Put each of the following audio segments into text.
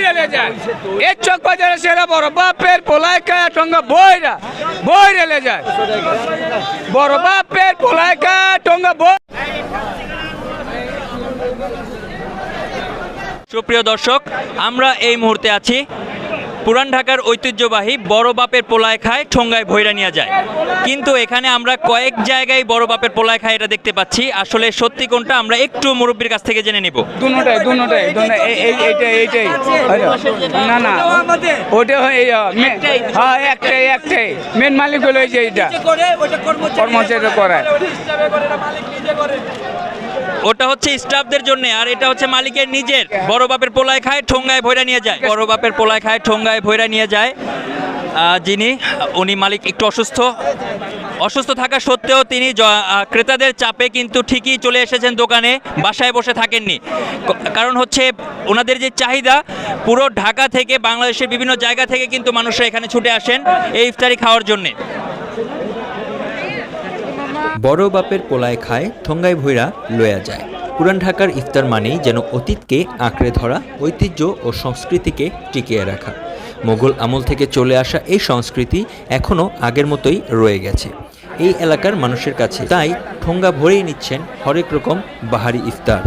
রেলে যায়। এই চক বাজারে সেরা বড় বাপের পোলায় খায় টঙ্গা বই রেলে যায়। বড় বাপের পোলায় খায় টঙ্গা বই। সুপ্রিয় দর্শক, আমরা এই মুহূর্তে আছি পুরান ঢাকার ঐতিহ্যবাহী বড় বাপের পোলায় খায় ঠোঙ্গায় ভৈরা নিয়ে যায়। কিন্তু এখানে আমরা কয়েক জায়গায় বড় বাপের পোলায় খায় এটা দেখতে পাচ্ছি। আসলে সত্যি কোনটা আমরা একটু মুরব্বীর কাছ থেকে জেনে নিব। এইটাই না ওটা একটাই মেন মালিক হলো এই যে এইটা কর্মচারী করায়। ওটা হচ্ছে স্টাফদের জন্য, আর এটা হচ্ছে মালিকের নিজের। বড় বাপের পোলায় খায় ঠোঙ্গায় ভৈরা নিয়ে যায়। বড় বাপের পোলায় খায় ঠোঙ্গায় ভৈরা নিয়ে যায় উনি মালিক একটু অসুস্থ থাকা সত্ত্বেও তিনি ক্রেতাদের চাপে কিন্তু ঠিকই চলে এসেছেন দোকানে, বাসায় বসে থাকেননি। কারণ হচ্ছে ওনাদের যে চাহিদা, পুরো ঢাকা থেকে বাংলাদেশের বিভিন্ন জায়গা থেকে কিন্তু মানুষরা এখানে ছুটে আসেন এই ইফতারি খাওয়ার জন্যে। বড় বাপের পোলায় খায় ঠোঙ্গায় ভৈরা লয়া যায়। পুরান ঢাকার ইফতার মানেই যেন অতীতকে আঁকড়ে ধরা, ঐতিহ্য ও সংস্কৃতিকে টিকিয়ে রাখা। মোগল আমল থেকে চলে আসা এই সংস্কৃতি এখনও আগের মতোই রয়ে গেছে এই এলাকার মানুষের কাছে। তাই ঠোঙ্গা ভরেই নিচ্ছেন হরেক রকম বাহারি ইফতার।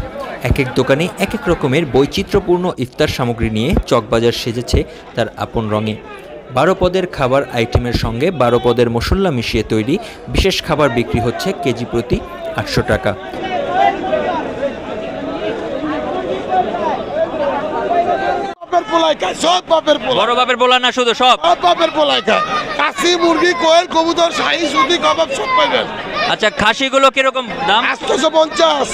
এক এক দোকানে এক এক রকমের বৈচিত্র্যপূর্ণ ইফতার সামগ্রী নিয়ে চকবাজার সেজেছে তার আপন রঙে। 12 পদের খাবার আইটেমের সঙ্গে 12 পদের মশলা মিশিয়ে তৈরি বিশেষ খাবার বিক্রি হচ্ছে কেজি প্রতি 800 টাকা। বড় বাপের পোলা না শুধু সব বাপের পোলায় খায়। কাশি, মুরগি, কোয়েল, কবুতর, শাহী, সুতি, কাবাব সব পাইবেন। আচ্ছা, খাসিগুলো কিরকম দাম? 850।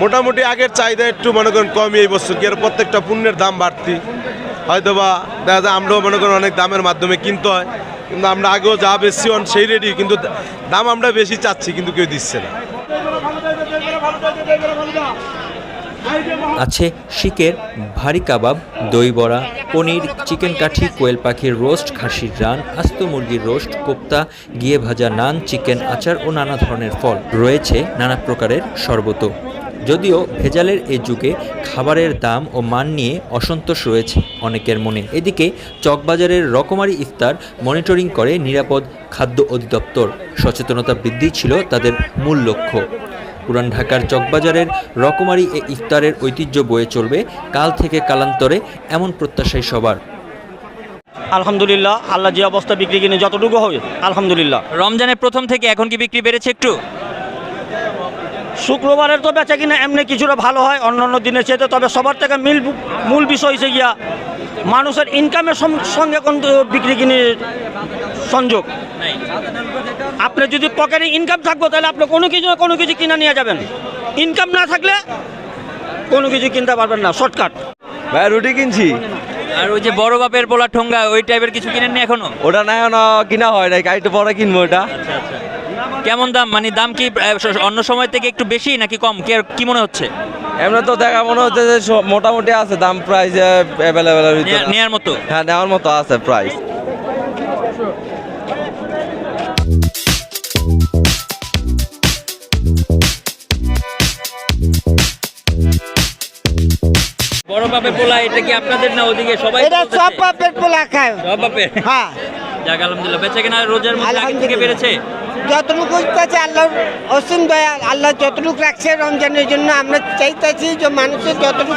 মোটামুটি আগের চাহিদা একটু মনে করেন কমই এই বছর, কি আর প্রত্যেকটা পণ্যের দাম বাড়তি। হয়তো বা দেখা যায় আমরাও মনে করেন অনেক দামের মাধ্যমে কিনতে হয়, কিন্তু আমরা আগেও যা বেশি সেই রেডি, কিন্তু দাম আমরা বেশি চাচ্ছি কিন্তু কেউ দিচ্ছে না। আছে শিকের ভারী কাবাব, দই বড়া, পনির, চিকেন কাঠি, কোয়েল পাখির রোস্ট, খাসির রান, আস্ত মুরগির রোস্ট, কোপ্তা, গিয়ে ভাজা নান, চিকেন আচার ও নানা ধরনের ফল। রয়েছে নানা প্রকারের শরবত। যদিও ভেজালের এই যুগে খাবারের দাম ও মান নিয়ে অসন্তোষ রয়েছে অনেকের মনে। এদিকে চকবাজারের রকমারি ইফতার মনিটরিং করে নিরাপদ খাদ্য অধিদপ্তর। সচেতনতা বৃদ্ধি ছিল তাদের মূল লক্ষ্য। পুরান ঢাকার চকবাজারের রকমারি এ ইফতারের ঐতিহ্য বয়ে চলবে কাল থেকে কালান্তরে, এমন প্রত্যাশাই সবার। আলহামদুলিল্লাহ, আল্লাহ যে অবস্থা বিক্রি কিনে যতটুকু হবে আলহামদুলিল্লাহ। রমজানের প্রথম থেকে এখন কি বিক্রি বেড়েছে একটু? শুক্রবারের তো বেচা কিনা এমনি কিছুটা ভালো হয় অন্যান্য দিনের চেয়ে, তবে সবার থেকে মূল বিষয় হচ্ছে গিয়া মানুষের ইনকামের সঙ্গে কোন বিক্রি কিনে সংযোগ। আপনি যদি পকেটে ইনকাম থাকবো তাহলে আপনি কোনো কিছু কিনা নিয়ে যাবেন। ইনকাম না থাকলে কোনো কিছু কিনতে পারবেন না। শর্টকাট ভাই রুটি কিনছি। আর ওই যে বড় বাপের পোলা ঠোঙ্গা, ওই টাইপের কিছু কিনেননি এখনো? ওটা না এখন কিনা হয় নাই, একটু পরে কিনবো ওটা। কেমন দাম? মানে দাম কি অন্য সময় থেকে একটু বেশি নাকি কম, কি মনে হচ্ছে? এমনি তো দেখা মনে হচ্ছে যে মোটামুটি আছে দাম, প্রাইস অ্যাভেলেবেল নেওয়ার মতো। হ্যাঁ, নেওয়ার মতো আছে প্রাইস। বড় বাপের পোলা এটা কি আপনাদের না ওদিকে সবাই? এটা সব বাপের পোলা খায়। সব বাপের? হ্যাঁ। যাক আলহামদুলিল্লাহ। বেচা কেনা রোজার মধ্যে আগে থেকে বেড়েছে? যতটুকু আছে আল্লাহর অসীম দয়া, আল্লাহ যতটুকু রাখছে রমজানের জন্য। আমরা চাইতেছি যে মানুষের যতটুকু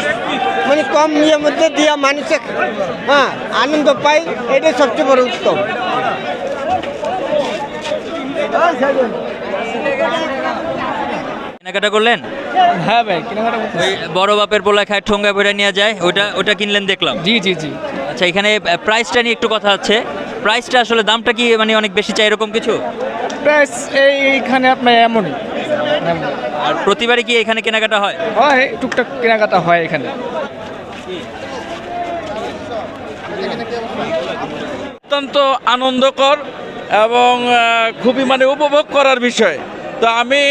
মানে কম ইয়ের মধ্যে দিয়ে মানুষের আনন্দ পাই, এটাই সবচেয়ে বড় উত্তম। কেনাকাটা করলেন? হ্যাঁ ভাই, কেনাকাটা ওই বড় বাপের পোলা খায় ঠোঙ্গায় ভরে নিয়ে যায়, ওটা কিনলেন দেখলাম। জি। আচ্ছা, এখানে প্রাইসটা নিয়ে একটু কথা আছে। প্রাইসটা আসলে দামটা কি মানে অনেক বেশি চাই এরকম কিছু? প্রাইস এইখানে আপনার এমনই। আর প্রতিবারই কি এখানে কেনাকাটা হয়? টুকটাক কেনাকাটা হয় এখানে। অত্যন্ত আনন্দকর এবং খুবই মানে উপভোগ করার বিষয়। তো আমি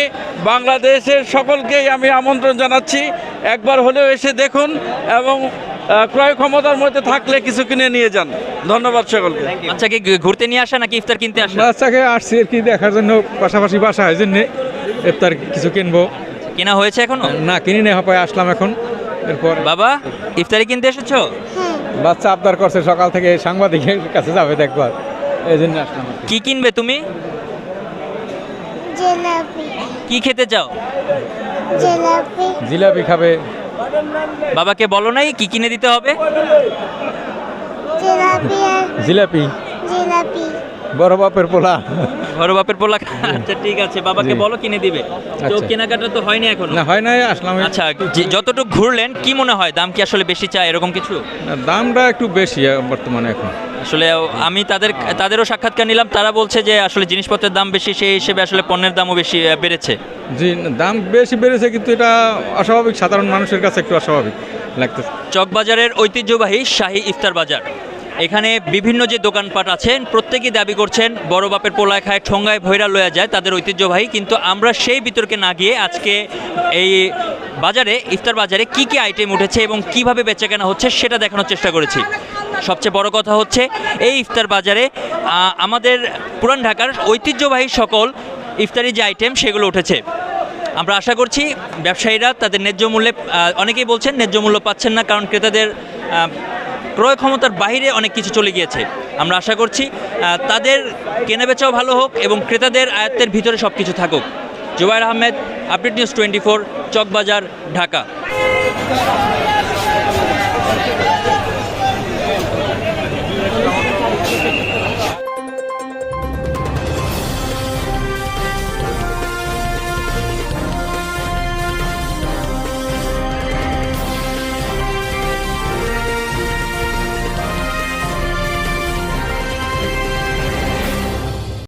বাংলাদেশের সকলকেই আমি আমন্ত্রণ জানাচ্ছি, একবার হলেও এসে দেখুন এবং ক্রয় ক্ষমতার মধ্যে থাকলে কিছু কিনে নিয়ে যান। ধন্যবাদ সকলকে। বাচ্চাকে ঘুরতে নিয়ে আসা নাকি ইফতার কিনতে আসা? বাচ্চাকে আসছি আর কি দেখার জন্য, পাশাপাশি বাসা হয় জন্য ইফতার কিছু কিনবো। কেনা হয়েছে এখনো? না, কিনি না, হয় আসলাম এখন। এরপর বাবা, ইফতারি কিনতে এসেছো? বাচ্চা আবদার করছে সকাল থেকে, সাংবাদিকের কাছে যাবে দেখবার, এই জন্য আসলাম। কি কিনবে তুমি? জিলাপি কি খেতে চাও? জিলাপি জিলাপি খাবে। বাবাকে বলো নাই কি কিনে দিতে হবে? জিলাপি আর জিলাপি, জিলাপি বড় বাপের পোলা। বড় বাপের পোলা। আচ্ছা ঠিক আছে, বাবাকে জি। বলো কিনে দিবে। তো আচ্ছা। কেনাকাটা তো হয়নি এখনো। না হয় নাই, আসলাম। আচ্ছা, যতটুকু ঘুরলেন কি মনে হয় দাম কি আসলে বেশি চায় এরকম কিছু? না, দামটা একটু বেশি বর্তমানে এখন। আসলে আমি তাদেরও সাক্ষাৎকার নিলাম, তারা বলছে যে আসলে জিনিসপত্রের দাম বেশি, সেই হিসেবে আসলে পণ্যের দামও বেশি বেড়েছে। জি, দাম বেশি বেড়েছে, কিন্তু এটা অস্বাভাবিক, সাধারণ মানুষের কাছে একটু অস্বাভাবিক লাগতেছে। চকবাজারের ঐতিহ্যবাহী শাহী ইফতার বাজার, এখানে বিভিন্ন যে দোকানপাট আছেন প্রত্যেকেই দাবি করছেন বড় বাপের পোলায় খায় ঠোঙ্গায় ভৈরা লয়া যায়, তাদের ঐতিহ্যবাহী। কিন্তু আমরা সেই বিতর্কে না গিয়ে আজকে এই বাজারে, ইফতার বাজারে কি কি আইটেম উঠেছে এবং কিভাবে বেচাকেনা হচ্ছে সেটা দেখানোর চেষ্টা করেছি। সবচেয়ে বড় কথা হচ্ছে এই ইফতার বাজারে আমাদের পুরান ঢাকার ঐতিহ্যবাহী সকল ইফতারি যে আইটেম সেগুলো উঠেছে। আমরা আশা করছি ব্যবসায়ীরা তাদের ন্যায্য মূল্যে, অনেকেই বলছেন ন্যায্য মূল্য পাচ্ছেন না, কারণ ক্রেতাদের ক্রয় ক্ষমতার বাইরে অনেক কিছু চলে গিয়েছে। আমরা আশা করছি তাদের কেনাবেচাও ভালো হোক এবং ক্রেতাদের আয়ত্তের ভিতরে সব কিছু থাকুক। Zubair Ahmed, update news 24, Chawkbazar, Dhaka.